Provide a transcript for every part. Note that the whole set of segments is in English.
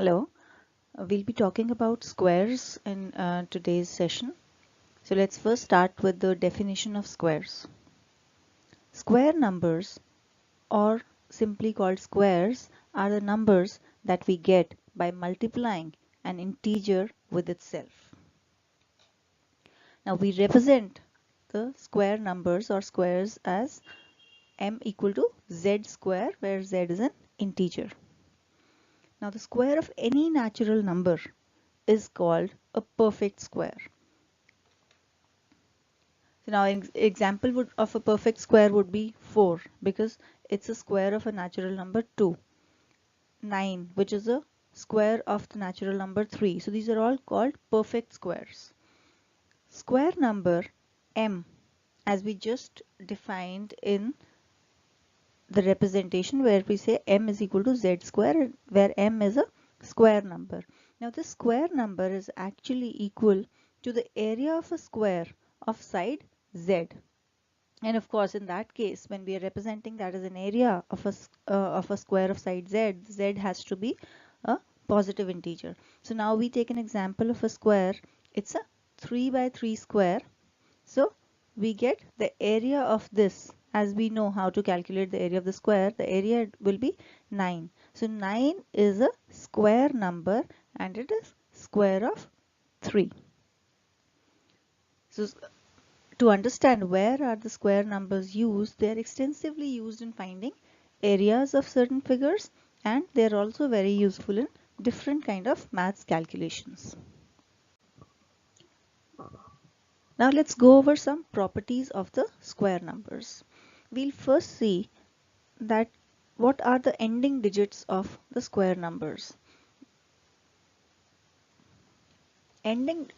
Hello, we'll be talking about squares in today's session. So let's first start with the definition of squares. Square numbers, or simply called squares, are the numbers that we get by multiplying an integer with itself. Now we represent the square numbers or squares as m equal to z square, where z is an integer. Now the square of any natural number is called a perfect square. So now an example of a perfect square would be 4 because it's a square of a natural number 2. 9, which is a square of the natural number 3. So these are all called perfect squares. Square number m, as we just defined in the representation where we say m is equal to z square, where m is a square number. Now this square number is actually equal to the area of a square of side z. And of course, in that case, when we are representing that as an area of a square of side z, z has to be a positive integer. So now we take an example of a square. It's a 3 by 3 square. So we get the area of this. As we know how to calculate the area of the square, the area will be 9. So 9 is a square number and it is square of 3. So to understand where are the square numbers used, they are extensively used in finding areas of certain figures, and they are also very useful in different kind of maths calculations. Now let's go over some properties of the square numbers. We'll first see that what are the ending digits of the square numbers. Ending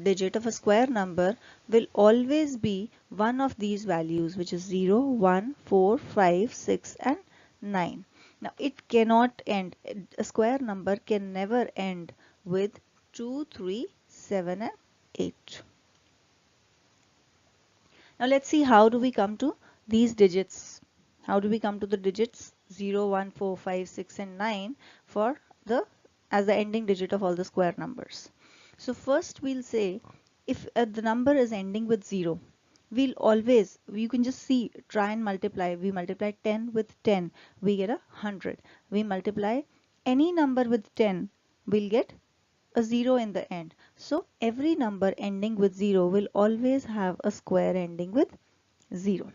digit of a square number will always be one of these values, which is 0, 1, 4, 5, 6 and 9. Now it cannot end, a square number can never end with 2, 3, 7 and 8. Now let's see how do we come to these digits. How do we come to the digits 0, 1, 4, 5, 6 and 9 for the as the ending digit of all the square numbers. So first we'll say if the number is ending with 0, we'll always, you can just see, try and multiply. We multiply 10 with 10, we get 100. We multiply any number with 10, we'll get a 0 in the end. So every number ending with 0 will always have a square ending with 0.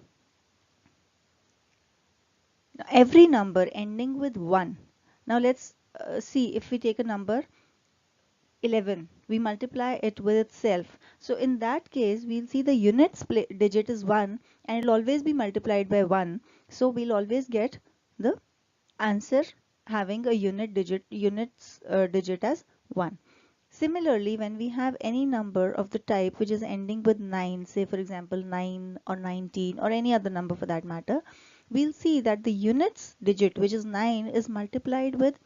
Now, every number ending with 1. Now let's see if we take a number 11, we multiply it with itself. So in that case, we'll see the units digit is 1 and it'll always be multiplied by 1. So we'll always get the answer having a units digit as 1. Similarly, when we have any number of the type which is ending with 9, say for example 9 or 19 or any other number for that matter, we'll see that the units digit, which is 9, is multiplied with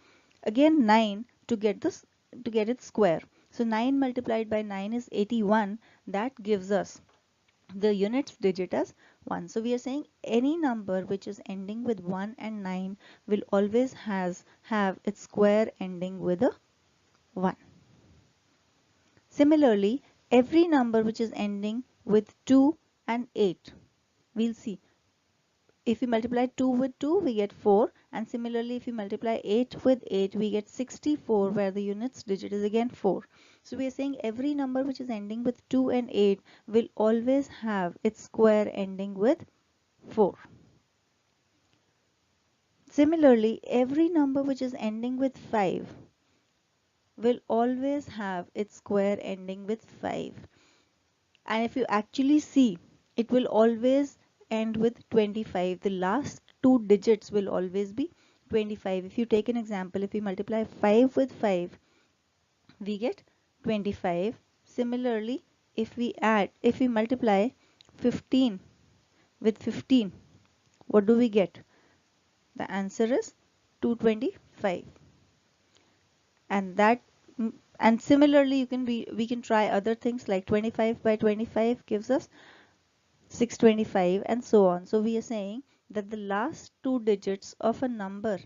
again 9 to get this, to get its square. So 9 multiplied by 9 is 81. That gives us the units digit as 1. So we are saying any number which is ending with 1 and 9 will always have its square ending with a 1. Similarly, every number which is ending with 2 and 8, we'll see if we multiply 2 with 2 we get 4, and similarly if we multiply 8 with 8 we get 64, where the units digit is again 4. So we are saying every number which is ending with 2 and 8 will always have its square ending with 4. Similarly, every number which is ending with 5 will always have its square ending with 5. And if you actually see, it will always end with 25. The last two digits will always be 25. If you take an example, if we multiply 5 with 5, we get 25. Similarly, if we multiply 15 with 15, what do we get? The answer is 225. And that and similarly we can try other things like 25 by 25 gives us 625 and so on. So we are saying that the last two digits of a number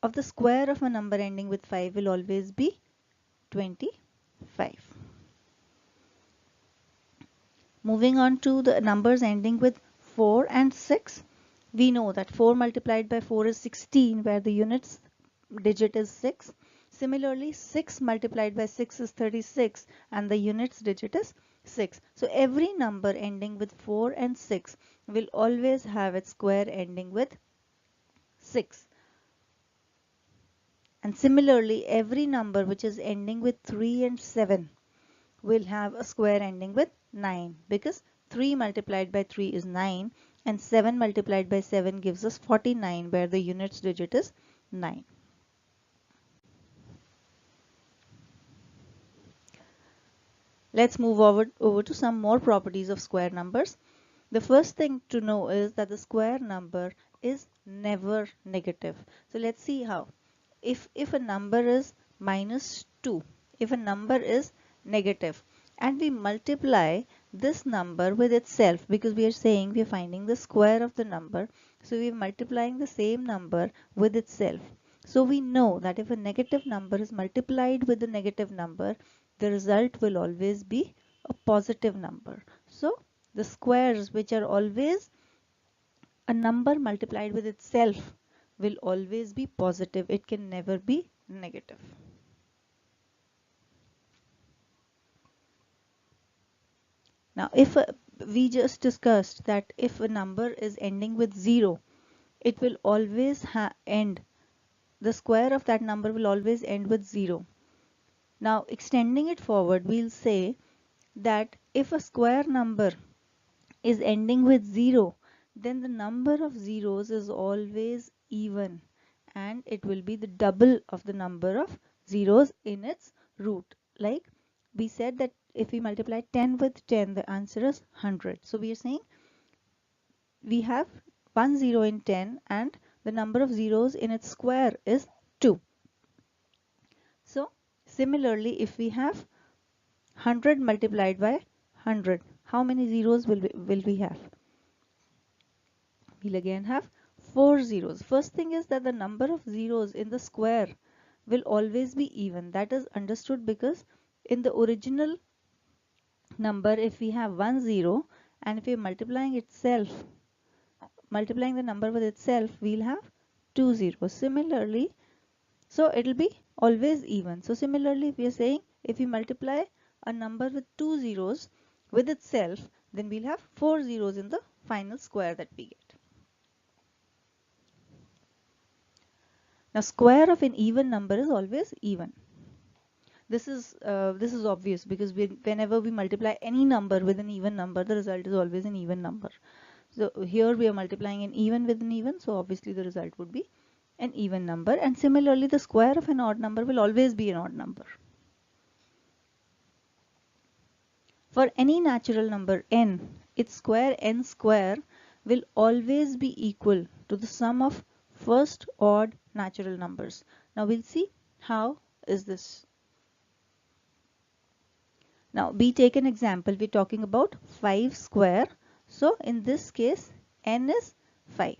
of the square of a number ending with 5 will always be 25. Moving on to the numbers ending with 4 and 6. We know that 4 multiplied by 4 is 16, where the units digit is 6. Similarly, 6 multiplied by 6 is 36 and the units digit is 6. So every number ending with 4 and 6 will always have its square ending with 6. And similarly, every number which is ending with 3 and 7 will have a square ending with 9, because 3 multiplied by 3 is 9 and 7 multiplied by 7 gives us 49, where the units digit is 9. Let's move over to some more properties of square numbers. The first thing to know is that the square number is never negative. So let's see how. If a number is minus 2, if a number is negative, and we multiply this number with itself, because we are saying we are finding the square of the number, so we are multiplying the same number with itself. So we know that if a negative number is multiplied with a negative number, the result will always be a positive number. So the squares which are always a number multiplied with itself will always be positive. It can never be negative. Now, if we just discussed that if a number is ending with 0, it will always end, the square of that number will always end with 0. Now, extending it forward, we'll say that if a square number is ending with 0, then the number of zeros is always even, and it will be the double of the number of zeros in its root. Like we said that if we multiply 10 with 10, the answer is 100. So we are saying we have 1 0 in 10 and the number of zeros in its square is 2. So similarly, if we have 100 multiplied by 100, how many zeros will we have? We'll again have 4 zeros. First thing is that the number of zeros in the square will always be even. That is understood because in the original number, if we have 1 0 and if we are multiplying the number with itself, we'll have 2 zeros. Similarly, so it will be always even. So similarly, we are saying if we multiply a number with 2 zeros with itself, then we'll have 4 zeros in the final square that we get. Now, square of an even number is always even. This is obvious because whenever we multiply any number with an even number, the result is always an even number. So here we are multiplying an even with an even, so obviously the result would be an even number. And similarly, the square of an odd number will always be an odd number. For any natural number n, its square n square will always be equal to the sum of first odd natural numbers. Now we'll see how is this. Now we take an example. We're talking about 5 square. So in this case, n is 5.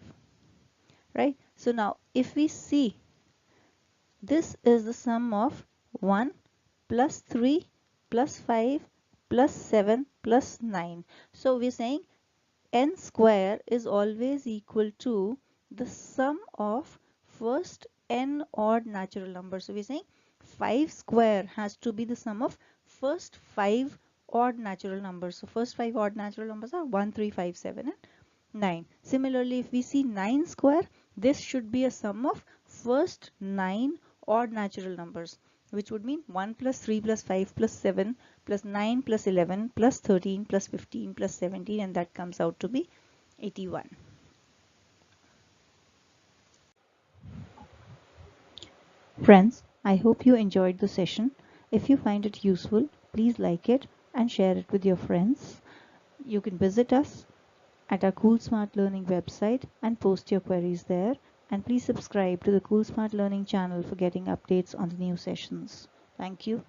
Right? So now if we see, this is the sum of 1 plus 3 plus 5 plus 7 plus 9. So we're saying n square is always equal to the sum of first n odd natural numbers. So we're saying 5 square has to be the sum of first 5 odd natural numbers. So first 5 odd natural numbers are 1, 3, 5, 7 and 9. Similarly, if we see 9 square, this should be a sum of first 9 odd natural numbers, which would mean 1 plus 3 plus 5 plus 7 plus 9 plus 11 plus 13 plus 15 plus 17, and that comes out to be 81. Friends, I hope you enjoyed the session. If you find it useful, please like it and share it with your friends. You can visit us at our Cool Smart Learning website and post your queries there. And please subscribe to the Cool Smart Learning channel for getting updates on the new sessions. Thank you.